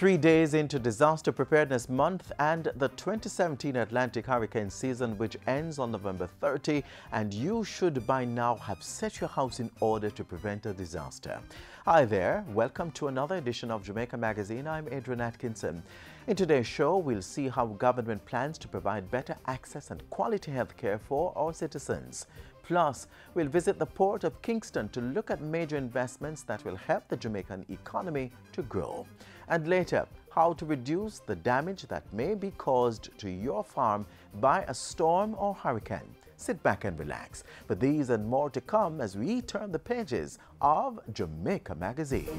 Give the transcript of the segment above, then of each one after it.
3 days into Disaster Preparedness Month and the 2017 Atlantic hurricane season, which ends on November 30, and you should by now have set your house in order to prevent a disaster. Hi there, welcome to another edition of Jamaica Magazine. I'm Adrian Atkinson. In today's show, we'll see how government plans to provide better access and quality health care for our citizens. Plus, we'll visit the Port of Kingston to look at major investments that will help the Jamaican economy to grow. And later, how to reduce the damage that may be caused to your farm by a storm or hurricane. Sit back and relax. But these and more to come as we turn the pages of Jamaica Magazine.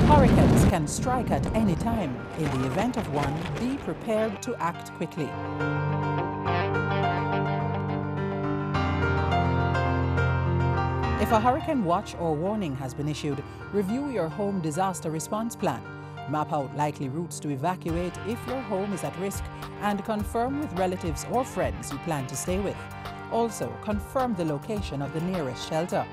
Hurricanes can strike at any time. In the event of one, be prepared to act quickly. If a hurricane watch or warning has been issued, review your home disaster response plan. Map out likely routes to evacuate if your home is at risk and confirm with relatives or friends you plan to stay with. Also, confirm the location of the nearest shelter.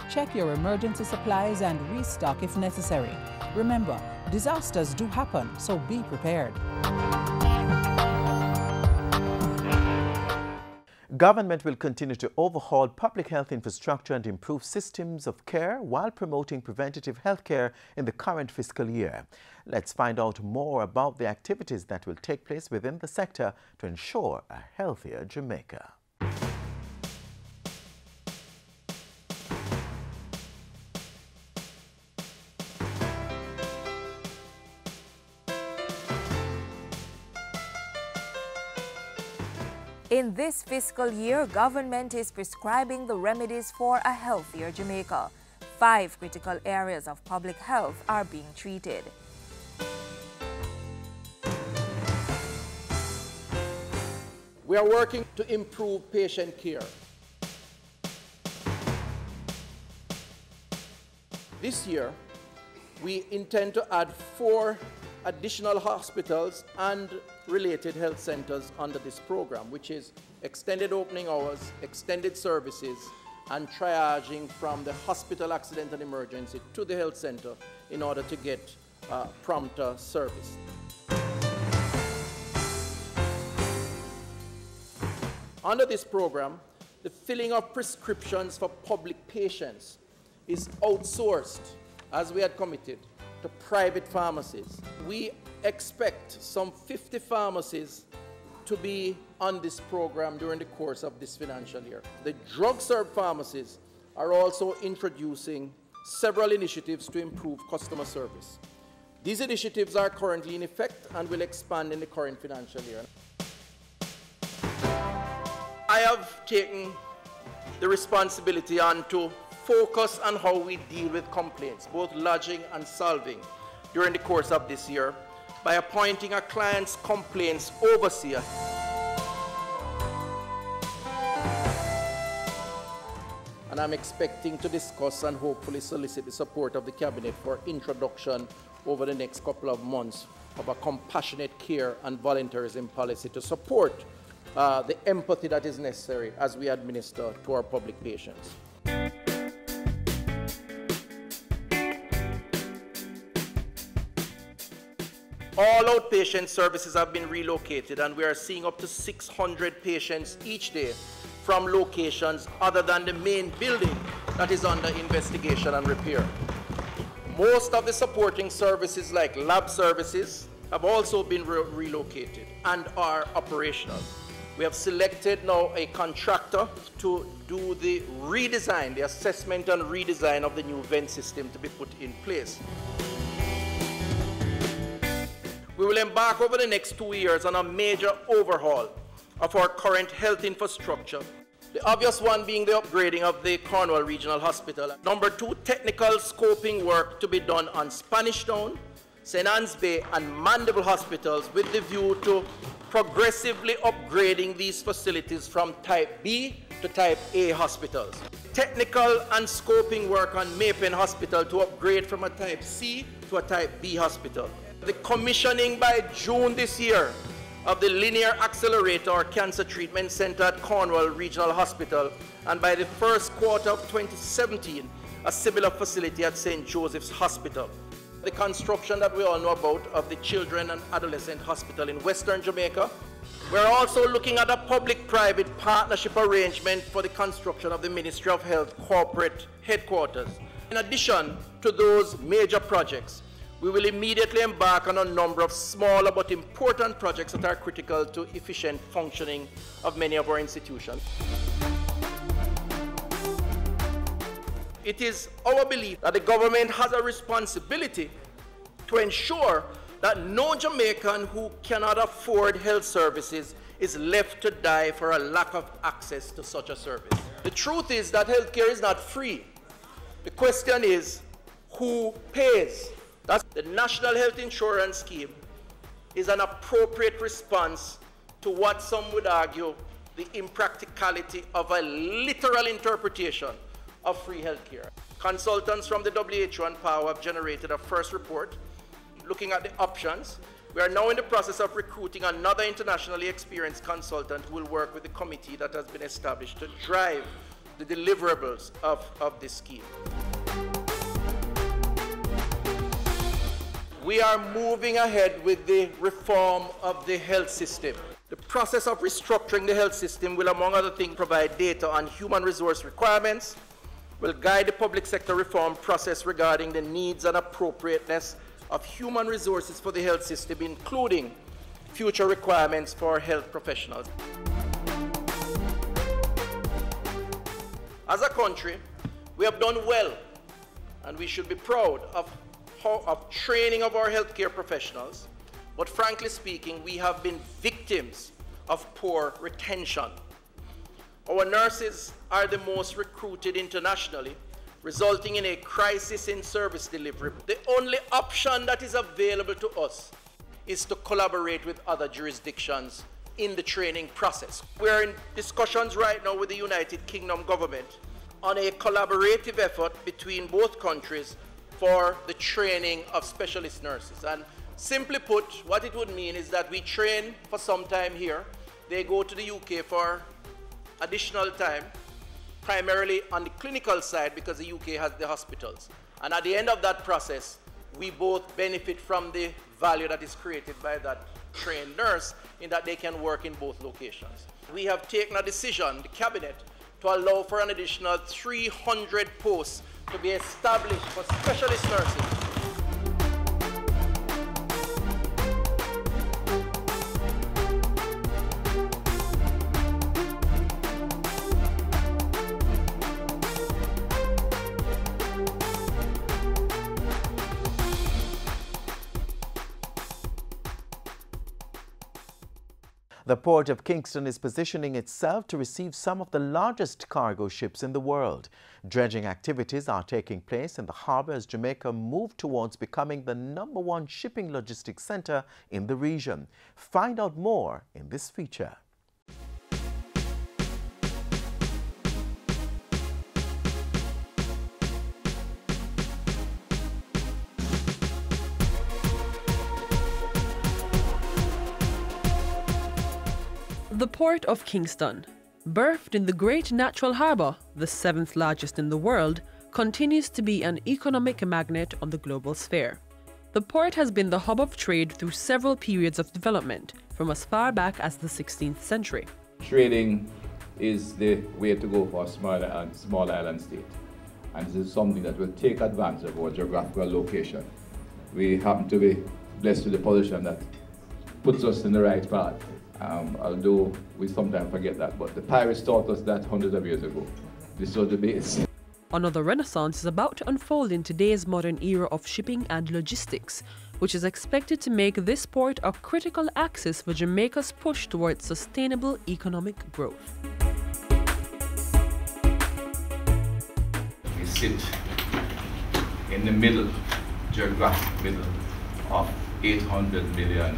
Check your emergency supplies and restock if necessary. Remember, disasters do happen, so be prepared. Government will continue to overhaul public health infrastructure and improve systems of care while promoting preventative health care in the current fiscal year. Let's find out more about the activities that will take place within the sector to ensure a healthier Jamaica. In this fiscal year, government is prescribing the remedies for a healthier Jamaica. 5 critical areas of public health are being treated. We are working to improve patient care. This year, we intend to add 4 additional hospitals and related health centers under this program, which is extended opening hours, extended services, and triaging from the hospital accident and emergency to the health center in order to get prompter service. Under this program, the filling of prescriptions for public patients is outsourced, as we had committed, to private pharmacies. We expect some 50 pharmacies to be on this program during the course of this financial year. The drug-served pharmacies are also introducing several initiatives to improve customer service. These initiatives are currently in effect and will expand in the current financial year. I have taken the responsibility on to focus on how we deal with complaints, both lodging and solving, during the course of this year by appointing a client's complaints overseer. And I'm expecting to discuss and hopefully solicit the support of the Cabinet for introduction over the next couple of months of a compassionate care and volunteerism policy to support the empathy that is necessary as we administer to our public patients. All outpatient services have been relocated, and we are seeing up to 600 patients each day from locations other than the main building that is under investigation and repair. Most of the supporting services like lab services have also been relocated and are operational. We have selected now a contractor to do the redesign, the assessment and redesign of the new vent system to be put in place. We will embark over the next 2 years on a major overhaul of our current health infrastructure. The obvious one being the upgrading of the Caenwood Regional Hospital. Number 2, technical scoping work to be done on Spanish Town, St. Anne's Bay and Mandible hospitals with the view to progressively upgrading these facilities from Type B to Type A hospitals. Technical and scoping work on Maypen Hospital to upgrade from a Type C to a Type B hospital. The commissioning by June this year of the Linear Accelerator or Cancer Treatment Center at Caenwood Regional Hospital, and by the first quarter of 2017, a similar facility at St. Joseph's Hospital. The construction that we all know about of the Children and Adolescent Hospital in Western Jamaica. We're also looking at a public-private partnership arrangement for the construction of the Ministry of Health corporate headquarters. In addition to those major projects, we will immediately embark on a number of smaller but important projects that are critical to efficient functioning of many of our institutions. It is our belief that the government has a responsibility to ensure that no Jamaican who cannot afford health services is left to die for a lack of access to such a service. The truth is that healthcare is not free. The question is, who pays? That's the National Health Insurance Scheme is an appropriate response to what some would argue the impracticality of a literal interpretation of free healthcare. Consultants from the WHO and PAO have generated a first report looking at the options. We are now in the process of recruiting another internationally experienced consultant who will work with the committee that has been established to drive the deliverables of this scheme. We are moving ahead with the reform of the health system. The process of restructuring the health system will, among other things, provide data on human resource requirements, will guide the public sector reform process regarding the needs and appropriateness of human resources for the health system, including future requirements for health professionals. As a country, we have done well, and we should be proud of training of our healthcare professionals, but frankly speaking, we have been victims of poor retention. Our nurses are the most recruited internationally, resulting in a crisis in service delivery. The only option that is available to us is to collaborate with other jurisdictions in the training process. We're in discussions right now with the United Kingdom government on a collaborative effort between both countries for the training of specialist nurses. And simply put, what it would mean is that we train for some time here, they go to the UK for additional time, primarily on the clinical side because the UK has the hospitals. And at the end of that process, we both benefit from the value that is created by that trained nurse in that they can work in both locations. We have taken a decision, the Cabinet, to allow for an additional 300 posts to be established for specialist nurses. The Port of Kingston is positioning itself to receive some of the largest cargo ships in the world. Dredging activities are taking place in the harbour as Jamaica moves towards becoming the #1 shipping logistics centre in the region. Find out more in this feature. The Port of Kingston, birthed in the Great Natural Harbour, the 7th largest in the world, continues to be an economic magnet on the global sphere. The port has been the hub of trade through several periods of development, from as far back as the 16th century. Trading is the way to go for a small island state, and this is something that will take advantage of our geographical location. We happen to be blessed with a position that puts us in the right path. Although we sometimes forget that, but the pirates taught us that hundreds of years ago. This was the base. Another renaissance is about to unfold in today's modern era of shipping and logistics, which is expected to make this port a critical axis for Jamaica's push towards sustainable economic growth. We sit in the middle, geographic middle, of 800 million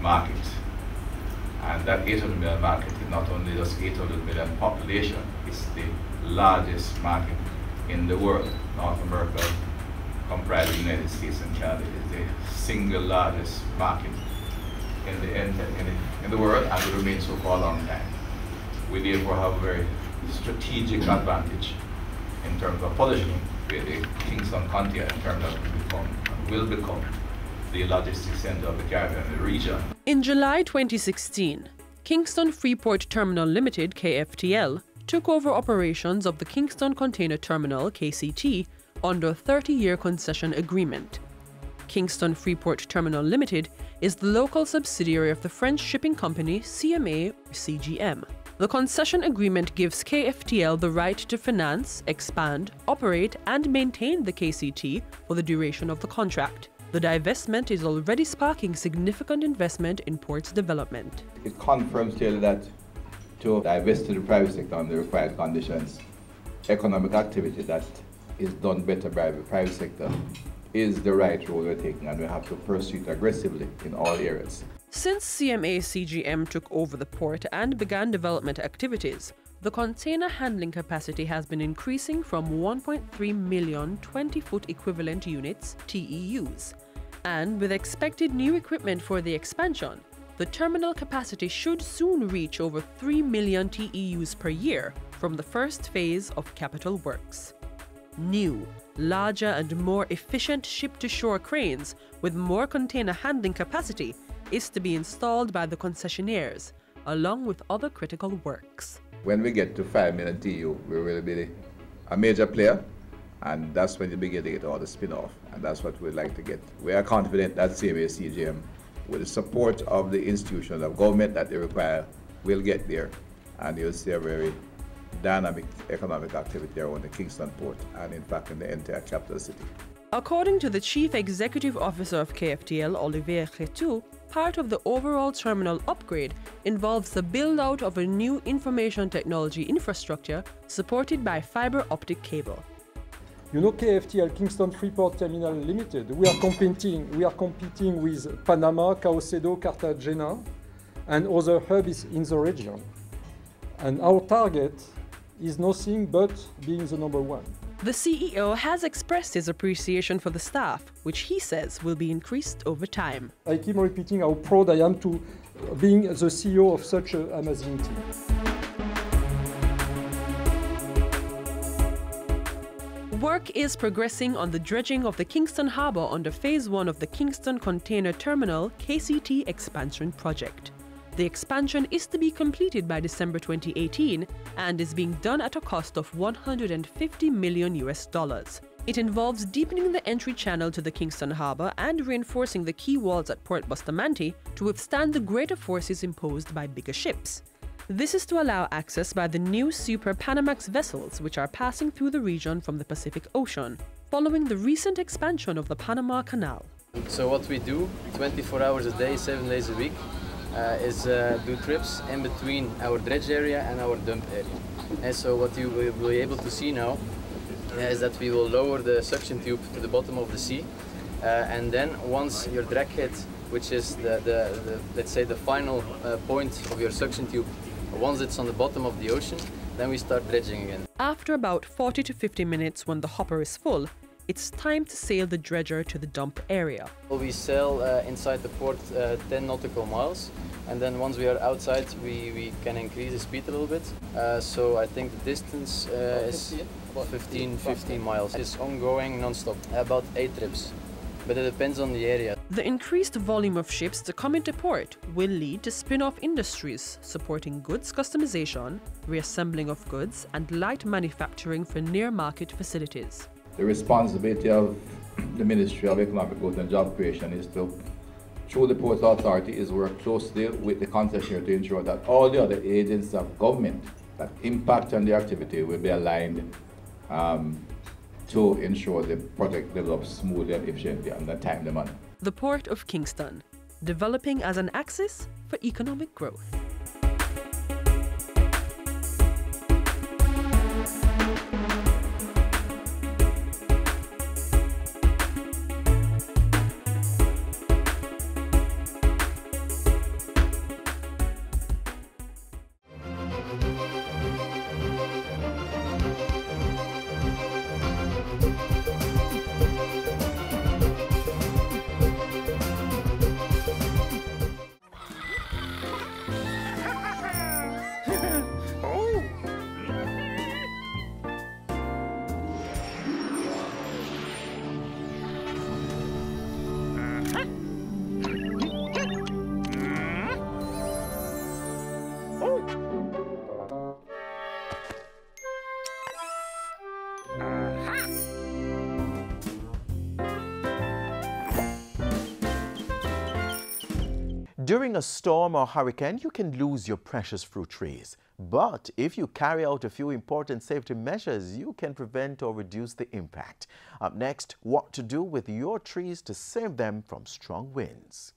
market. And that 800 million market is not only just 800 million population, it's the largest market in the world. North America, comprising the United States and Canada, is the single largest market in the world and will remain so for a long time. We therefore have a very strategic advantage in terms of positioning where the Kingston container terminal will become the logistics center of the Caribbean and the region. In July 2016, Kingston Freeport Terminal Limited, KFTL, took over operations of the Kingston Container Terminal, KCT, under a 30-year concession agreement. Kingston Freeport Terminal Limited is the local subsidiary of the French shipping company CMA CGM. The concession agreement gives KFTL the right to finance, expand, operate, and maintain the KCT for the duration of the contract. The divestment is already sparking significant investment in ports development. It confirms clearly that to divest to the private sector under the required conditions, economic activity that is done better by the private sector is the right role we're taking, and we have to pursue it aggressively in all areas. Since CMA CGM took over the port and began development activities, the container handling capacity has been increasing from 1.3 million 20-foot equivalent units, TEUs. And with expected new equipment for the expansion, the terminal capacity should soon reach over 3 million TEUs per year from the first phase of capital works. New, larger and more efficient ship-to-shore cranes with more container handling capacity is to be installed by the concessionaires, along with other critical works. When we get to 5 million TEU, we will be a major player, and that's when you begin to get all the spin-off, and that's what we'd like to get. We are confident that CMA CGM, with the support of the institutions of government that they require, will get there, and you'll see a very dynamic economic activity around the Kingston port and in fact in the entire capital city. According to the Chief Executive Officer of KFTL, Olivier Cretou, part of the overall terminal upgrade involves the build-out of a new information technology infrastructure supported by fiber optic cable. You know, KFTL, Kingston Freeport Terminal Limited, we are competing with Panama, Caenwood, Cartagena, and other hubs in the region. And our target is nothing but being the number one. The CEO has expressed his appreciation for the staff, which he says will be increased over time. I keep repeating how proud I am to being the CEO of such an amazing team. Work is progressing on the dredging of the Kingston Harbour under Phase 1 of the Kingston Container Terminal KCT expansion project. The expansion is to be completed by December 2018 and is being done at a cost of $150 million. It involves deepening the entry channel to the Kingston Harbour and reinforcing the quay walls at Port Bustamante to withstand the greater forces imposed by bigger ships. This is to allow access by the new Super Panamax vessels which are passing through the region from the Pacific Ocean, following the recent expansion of the Panama Canal. So what we do 24 hours a day, 7 days a week, is do trips in between our dredge area and our dump area. And so what you will be able to see now is that we will lower the suction tube to the bottom of the sea, and then once your drag head, which is the let's say the final point of your suction tube, once it's on the bottom of the ocean, then we start dredging again. After about 40 to 50 minutes when the hopper is full, it's time to sail the dredger to the dump area. We sail inside the port 10 nautical miles, and then once we are outside we can increase the speed a little bit. So I think the distance is 15 miles. It's ongoing non-stop, about 8 trips, but it depends on the area. The increased volume of ships to come into port will lead to spin-off industries supporting goods customization, reassembling of goods, and light manufacturing for near-market facilities. The responsibility of the Ministry of Economic Growth and Job Creation is to, through the Port Authority, is work closely with the concessionaire to ensure that all the other agents of government that impact on the activity will be aligned to ensure the project develops smoothly and efficiently and in a timely manner. The Port of Kingston, developing as an axis for economic growth. During a storm or hurricane, you can lose your precious fruit trees. But if you carry out a few important safety measures, you can prevent or reduce the impact. Up next, what to do with your trees to save them from strong winds.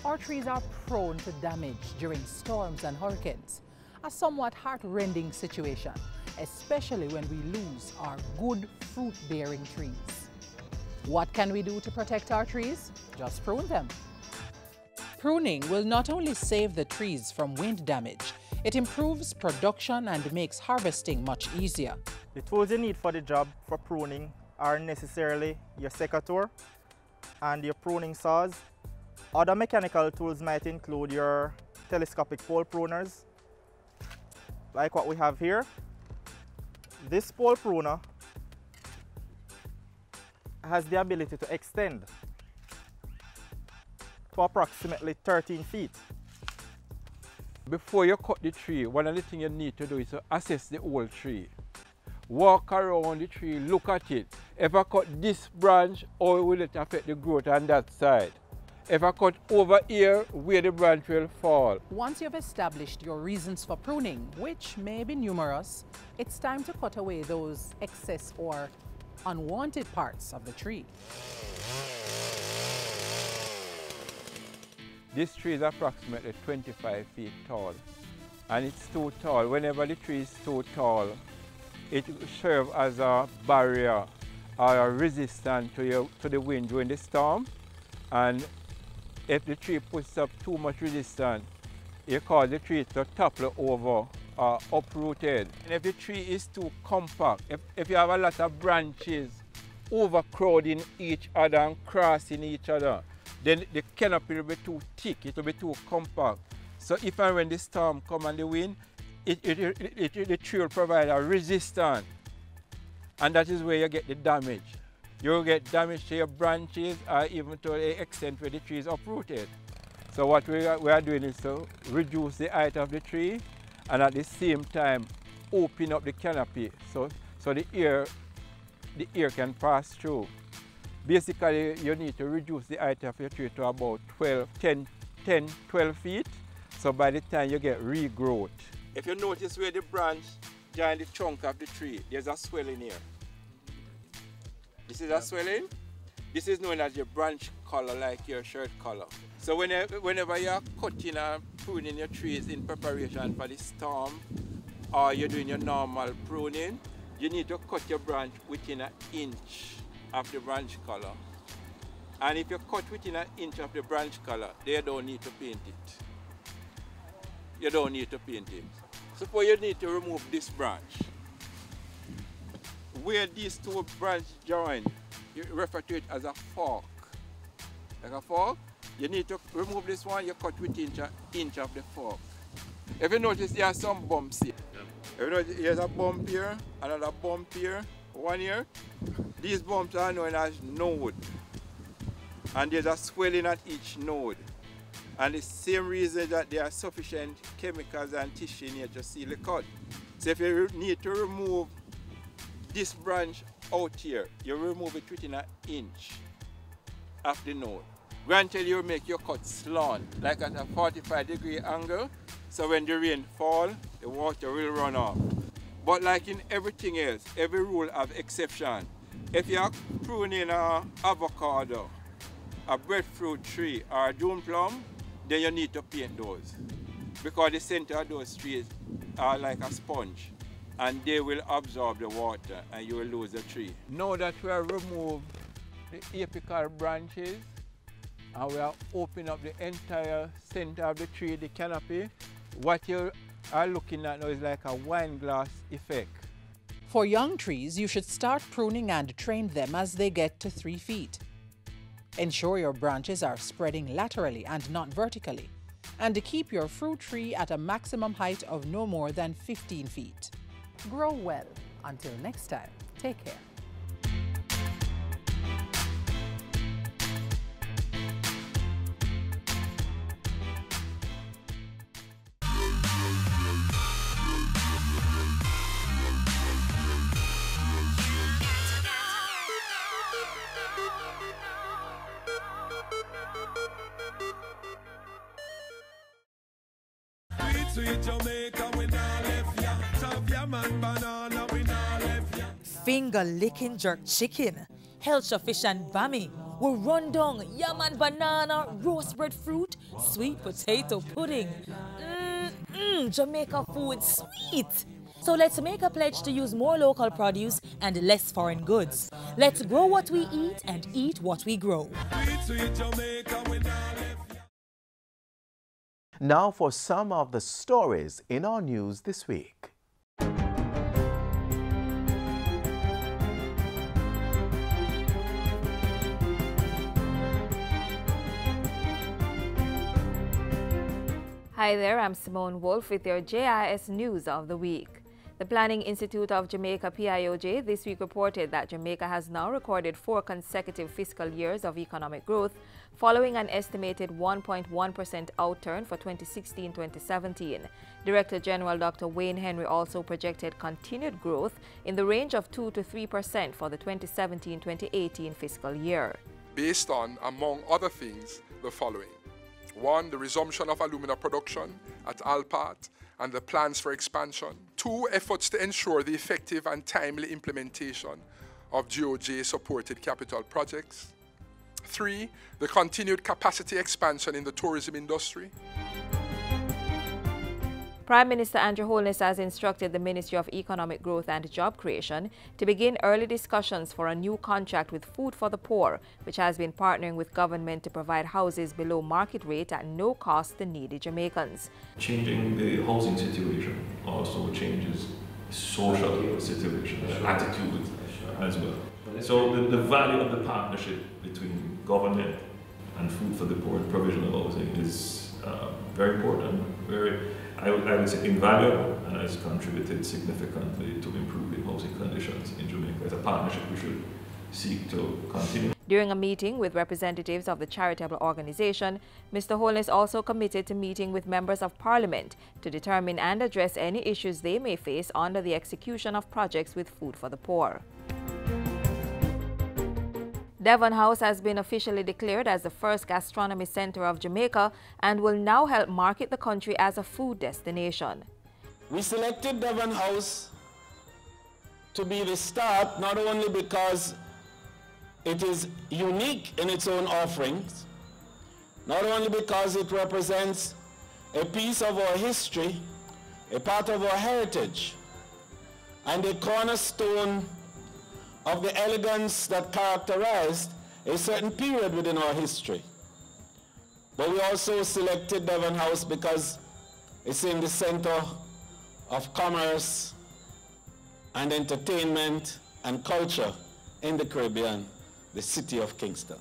Our trees are prone to damage during storms and hurricanes, a somewhat heart-rending situation, especially when we lose our good fruit-bearing trees. What can we do to protect our trees? Just prune them. Pruning will not only save the trees from wind damage, it improves production and makes harvesting much easier. The tools you need for the job for pruning are necessarily your secateur and your pruning saws. Other mechanical tools might include your telescopic pole pruners, like what we have here. This pole pruner has the ability to extend to approximately 13 feet. Before you cut the tree, one of the things you need to do is to assess the whole tree. Walk around the tree, look at it. If I cut this branch, how will it affect the growth on that side? If I cut over here, where the branch will fall. Once you've established your reasons for pruning, which may be numerous, it's time to cut away those excess or unwanted parts of the tree. This tree is approximately 25 feet tall, and it's too tall. Whenever the tree is too tall, it serves as a barrier or a resistance to the wind during the storm. And if the tree puts up too much resistance, you cause the tree to topple over or uprooted. And if the tree is too compact, if you have a lot of branches overcrowding each other and crossing each other, then the canopy will be too thick, it will be too compact. So if and when the storm comes and the wind, the tree will provide a resistance, and that is where you get the damage. You will get damage to your branches or even to the extent where the tree is uprooted. So what we are doing is to reduce the height of the tree and at the same time open up the canopy so the air can pass through. Basically, you need to reduce the height of your tree to about 12 feet. So by the time you get regrowth. If you notice where the branch joins the trunk of the tree, there's a swelling here. This is a swelling. This is known as your branch color, like your shirt color. So whenever you're cutting and pruning your trees in preparation for the storm, or you're doing your normal pruning, you need to cut your branch within an inch of the branch color. And if you cut within an inch of the branch color, you don't need to paint it. You don't need to paint it. Suppose you need to remove this branch. Where these two branches join, you refer to it as a fork. Like a fork, you need to remove this one, you cut within an inch of the fork. If you notice, there are some bumps here. If you notice, here's a bump here, another bump here, one here. These bumps are known as node. And there's a swelling at each node. And the same reason that there are sufficient chemicals and tissue in here to seal the cut. So if you need to remove this branch out here, you remove it within an inch of the node. Granted, you make your cut slant, like at a 45-degree angle, so when the rain falls, the water will run off. But like in everything else, every rule has exception. If you are pruning an avocado, a breadfruit tree, or a June plum, then you need to paint those. Because the center of those trees are like a sponge, and they will absorb the water and you will lose the tree. Now that we have removed the apical branches and we are opening up the entire center of the tree, the canopy, what you are looking at now is like a wine glass effect. For young trees, you should start pruning and train them as they get to 3 feet. Ensure your branches are spreading laterally and not vertically, and to keep your fruit tree at a maximum height of no more than 15 feet. Grow well. Until next time, take care. Sweet Jamaica, we not left ya. Chop ya man banana, we not left ya. Finger-licking jerk chicken, Helcher fish and bami, we run down yam and banana, roast breadfruit, sweet potato pudding. Jamaica food sweet. So let's make a pledge to use more local produce and less foreign goods. Let's grow what we eat and eat what we grow. Sweet Jamaica, we not left ya. Now for some of the stories in our news this week. Hi there, I'm Simone Wolf with your JIS News of the Week. The Planning Institute of Jamaica, PIOJ, this week reported that Jamaica has now recorded 4 consecutive fiscal years of economic growth, following an estimated 1.1% outturn for 2016-2017. Director General Dr. Wayne Henry also projected continued growth in the range of 2 to 3% for the 2017-2018 fiscal year. Based on, among other things, the following. 1. The resumption of alumina production at Alpat and the plans for expansion. 2. Efforts to ensure the effective and timely implementation of GOJ-supported capital projects. 3. The continued capacity expansion in the tourism industry. Prime Minister Andrew Holness has instructed the Ministry of Economic Growth and Job Creation to begin early discussions for a new contract with Food for the Poor, which has been partnering with government to provide houses below market rate at no cost to needy Jamaicans. Changing the housing situation also changes the social situation, the attitude as well. So the value of the partnership between government and Food for the Poor and provision of housing is very important, I would say invaluable, and has contributed significantly to improving housing conditions in Jamaica. It's a partnership we should seek to continue. During a meeting with representatives of the charitable organization, Mr. Holness also committed to meeting with members of Parliament to determine and address any issues they may face under the execution of projects with Food for the Poor. Devon House has been officially declared as the first gastronomy center of Jamaica and will now help market the country as a food destination. We selected Devon House to be the start, not only because it is unique in its own offerings, not only because it represents a piece of our history, a part of our heritage, and a cornerstone of the elegance that characterized a certain period within our history. But we also selected Devon House because it's in the center of commerce and entertainment and culture in the Caribbean, the city of Kingston.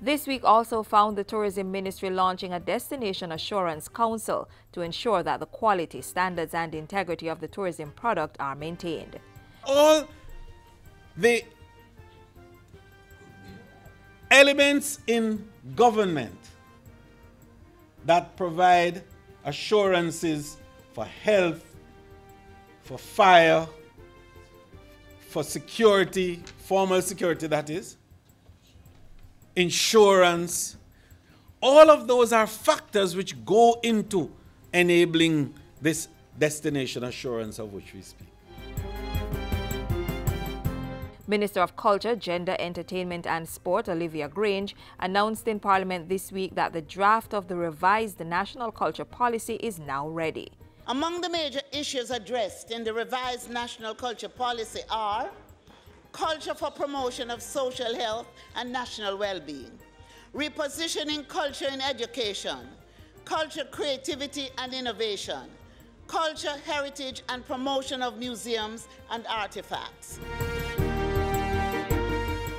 This week also found the Tourism Ministry launching a Destination Assurance Council to ensure that the quality, standards and integrity of the tourism product are maintained. All the elements in government that provide assurances for health, for fire, for security, formal security that is, insurance, all of those are factors which go into enabling this destination assurance of which we speak. Minister of Culture, Gender, Entertainment and Sport, Olivia Grange, announced in Parliament this week that the draft of the revised National Culture Policy is now ready. Among the major issues addressed in the revised National Culture Policy are culture for promotion of social health and national well-being, repositioning culture in education, culture, creativity and innovation, culture, heritage and promotion of museums and artifacts.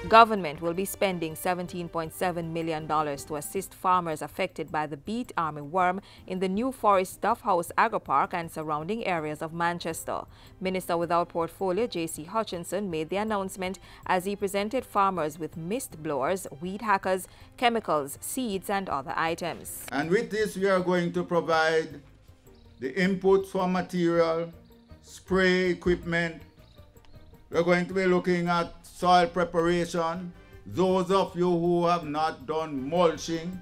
Government will be spending $17.7 million to assist farmers affected by the beet armyworm in the New Forest Duff House Agri-Park and surrounding areas of Manchester. Minister without portfolio J.C. Hutchinson made the announcement as he presented farmers with mist blowers, weed hackers, chemicals, seeds and other items. And with this we are going to provide the inputs for material, spray equipment. We're going to be looking at soil preparation. Those of you who have not done mulching,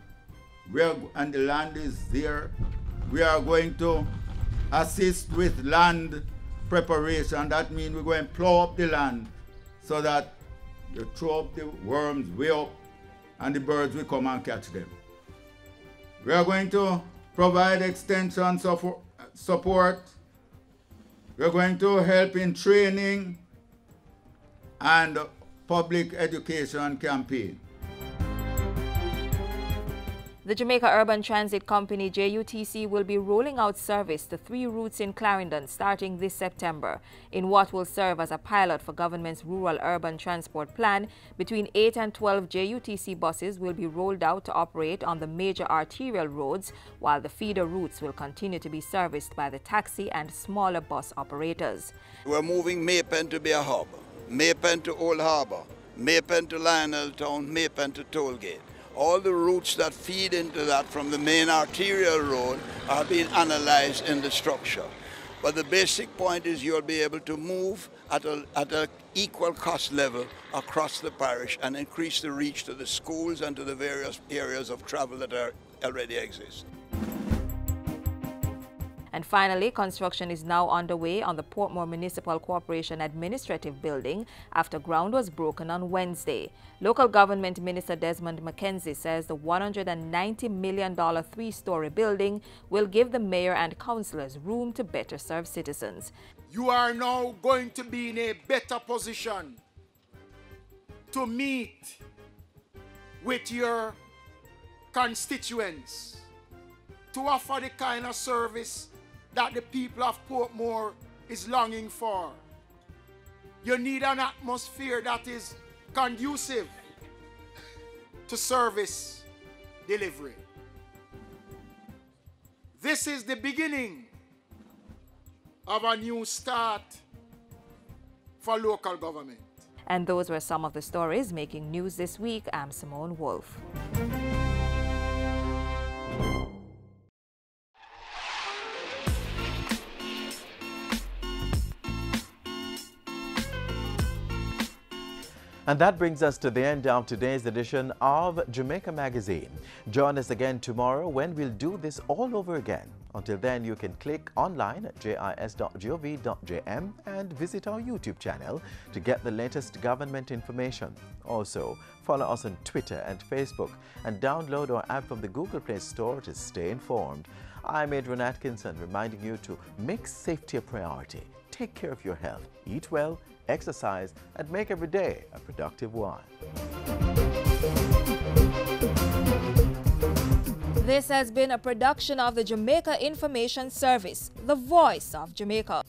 and the land is there, we are going to assist with land preparation. That means we're going to plow up the land so that you throw up the worms way up and the birds will come and catch them. We are going to provide extension support. We're going to help in training and public education campaign. The Jamaica Urban Transit Company, JUTC, will be rolling out service to 3 routes in Clarendon starting this September. In what will serve as a pilot for government's rural urban transport plan, between 8 and 12 JUTC buses will be rolled out to operate on the major arterial roads, while the feeder routes will continue to be serviced by the taxi and smaller bus operators. We're moving Maypen to be a hub, Maypen to Old Harbour, Maypen to Lionel Town, Maypen to Tollgate. All the routes that feed into that from the main arterial road are being analyzed in the structure. But the basic point is you'll be able to move at an equal cost level across the parish and increase the reach to the schools and to the various areas of travel that already exist. And finally, construction is now underway on the Portmore Municipal Corporation Administrative Building after ground was broken on Wednesday. Local Government Minister Desmond McKenzie says the $190 million 3-story building will give the mayor and councillors room to better serve citizens. You are now going to be in a better position to meet with your constituents, to offer the kind of service that the people of Portmore is longing for. You need an atmosphere that is conducive to service delivery. This is the beginning of a new start for local government. And those were some of the stories making news this week. I'm Simone Wolf. And that brings us to the end of today's edition of Jamaica Magazine. Join us again tomorrow when we'll do this all over again. Until then, you can click online at jis.gov.jm and visit our YouTube channel to get the latest government information. Also, follow us on Twitter and Facebook and download our app from the Google Play Store to stay informed. I'm Adrian Atkinson, reminding you to make safety a priority. Take care of your health, eat well, exercise, and make every day a productive one. This has been a production of the Jamaica Information Service, the voice of Jamaica.